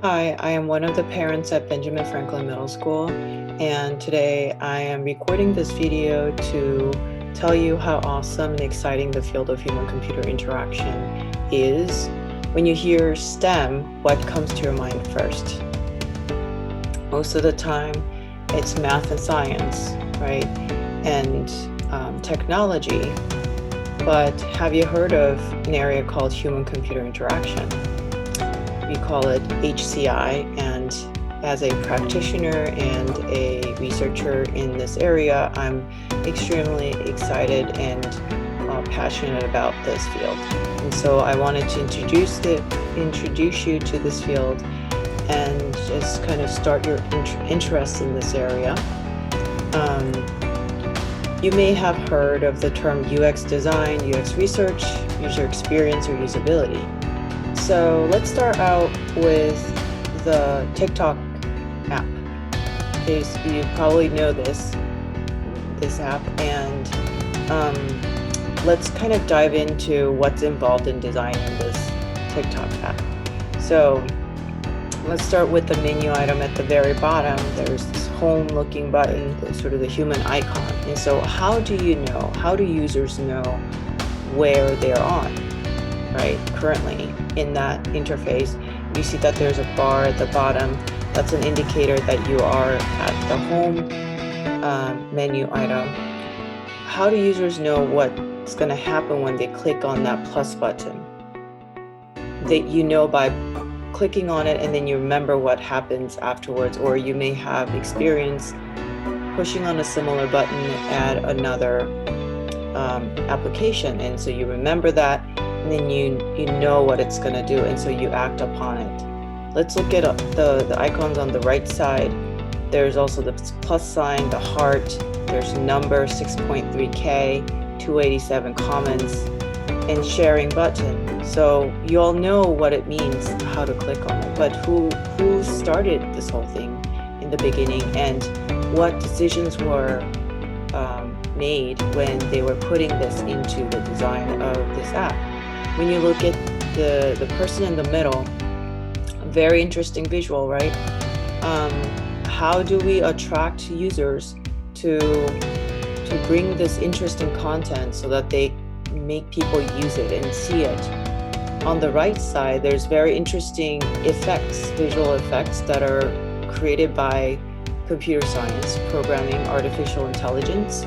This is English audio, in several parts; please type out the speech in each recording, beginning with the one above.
Hi, I am one of the parents at Benjamin Franklin Middle School, and today I am recording this video to tell you how awesome and exciting the field of human-computer interaction is. When you hear STEM, what comes to your mind first? Most of the time, it's math and science, right? And technology. But have you heard of an area called human-computer interaction? We call it HCI, and as a practitioner and a researcher in this area, I'm extremely excited and passionate about this field. And so I wanted to introduce you to this field and just kind of start your interest in this area. You may have heard of the term UX design, UX research, user experience, or usability. So let's start out with the TikTok app. Okay, so you probably know this app, and let's kind of dive into what's involved in designing this TikTok app. So let's start with the menu item at the very bottom. There's this home looking button, sort of the human icon. And so how do users know where they're on, right? Currently in that interface, you see that there's a bar at the bottom. That's an indicator that you are at the home menu item. How do users know what's going to happen when they click on that plus button? That you know by clicking on it, and then you remember what happens afterwards, or you may have experience pushing on a similar button at another application, and so you remember that, and then you know what it's going to do, and so you act upon it. Let's look at the icons on the right side. There's also the plus sign, the heart, there's number 6.3K, 287 comments, and sharing button. So you all know what it means, how to click on it, but who started this whole thing in the beginning, and what decisions were made when they were putting this into the design of this app? When you look at the person in the middle, very interesting visual, right? How do we attract users to bring this interesting content so that they make people use it and see it? On the right side, there's very interesting effects, visual effects that are created by computer science, programming, artificial intelligence.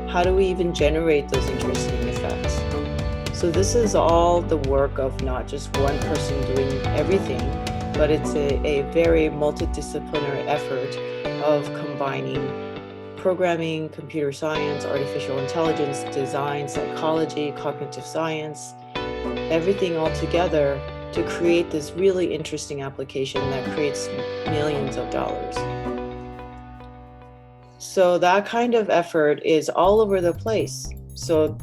How do we even generate those interesting effects? So this is all the work of not just one person doing everything, but it's a very multidisciplinary effort of combining programming, computer science, artificial intelligence, design, psychology, cognitive science, everything all together to create this really interesting application that creates millions of dollars. So that kind of effort is all over the place. So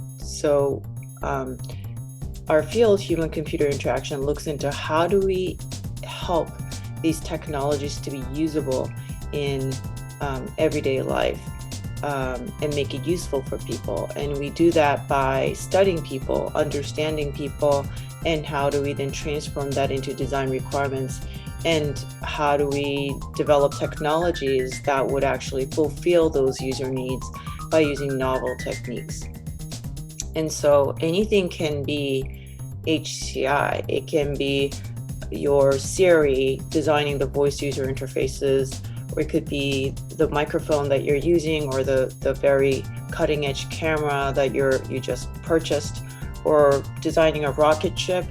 our field, human-computer interaction, looks into how do we help these technologies to be usable in everyday life and make it useful for people. And we do that by studying people, understanding people, and how do we then transform that into design requirements, and how do we develop technologies that would actually fulfill those user needs by using novel techniques. And so anything can be HCI. It can be your Siri designing the voice user interfaces, or it could be the microphone that you're using, or the very cutting edge camera that you just purchased, or designing a rocket ship.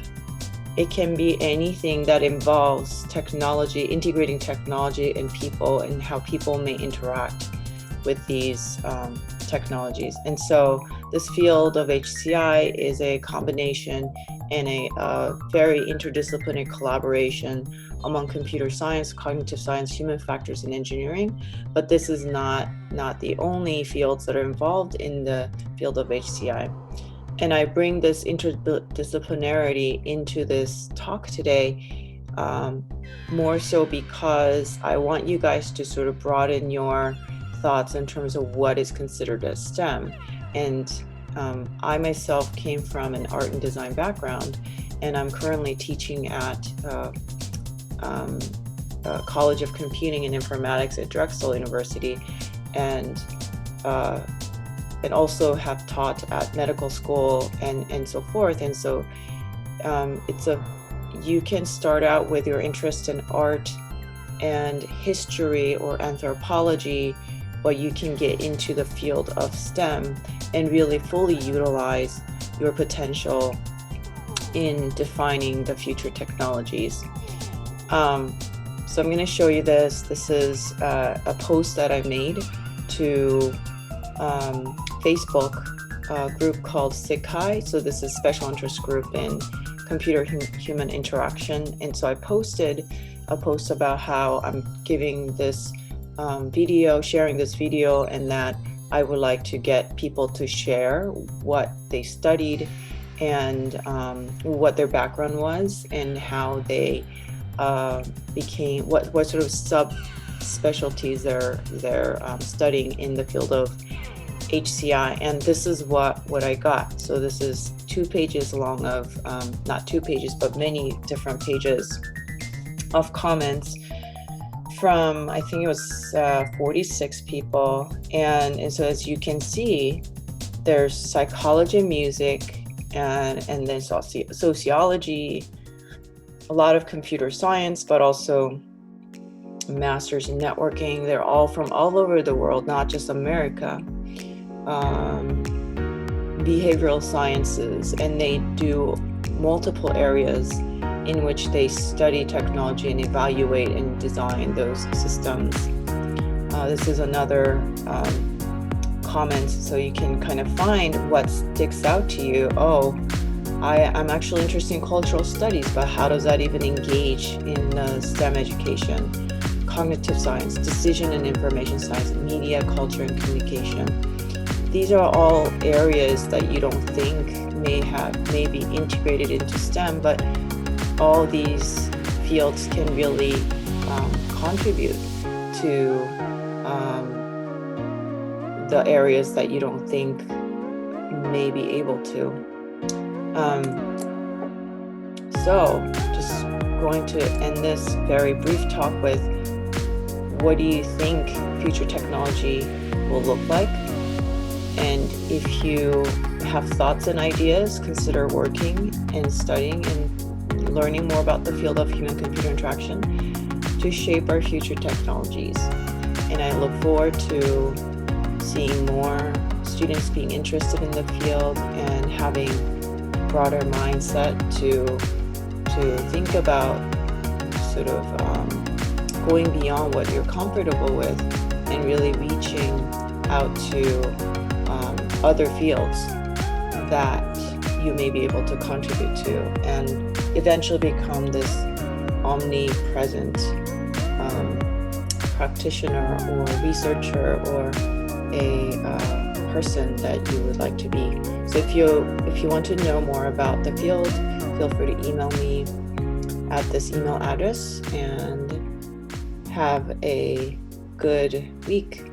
It can be anything that involves technology, integrating technology and people, and how people may interact with these technologies. And so this field of HCI is a combination and a very interdisciplinary collaboration among computer science, cognitive science, human factors, and engineering. But this is not the only fields that are involved in the field of HCI. And I bring this interdisciplinarity into this talk today, more so because I want you guys to sort of broaden your thoughts in terms of what is considered as STEM. And I myself came from an art and design background, and I'm currently teaching at College of Computing and Informatics at Drexel University, and also have taught at medical school and so forth. And so you can start out with your interest in art and history or anthropology, but you can get into the field of STEM and really fully utilize your potential in defining the future technologies. So I'm going to show you this. This is a post that I made to Facebook group called SICHI. So this is special interest group in computer human interaction. And so I posted a post about how I'm giving this sharing this video, and that I would like to get people to share what they studied and what their background was, and how they became, what sort of subspecialties they're studying in the field of HCI. And this is what I got. So this is 2 pages long of, not 2 pages, but many different pages of comments from, I think it was 46 people. And so as you can see, there's psychology, music, and then sociology, a lot of computer science, but also masters in networking. They're all from all over the world, not just America. Behavioral sciences, and they do multiple areas in which they study technology and evaluate and design those systems. This is another comment, so you can kind of find what sticks out to you. Oh, I'm actually interested in cultural studies, but how does that even engage in STEM education? Cognitive science, decision and information science, media, culture, and communication. These are all areas that you don't think may be integrated into STEM, but all these fields can really contribute to the areas that you don't think may be able to. So just going to end this very brief talk with, what do you think future technology will look like? And if you have thoughts and ideas, consider working and studying and learning more about the field of human-computer interaction to shape our future technologies. And I look forward to seeing more students being interested in the field and having broader mindset to think about sort of going beyond what you're comfortable with and really reaching out to other fields that you may be able to contribute to, and eventually become this omnipresent practitioner or researcher or a person that you would like to be. So if you want to know more about the field, feel free to email me at this email address, and have a good week.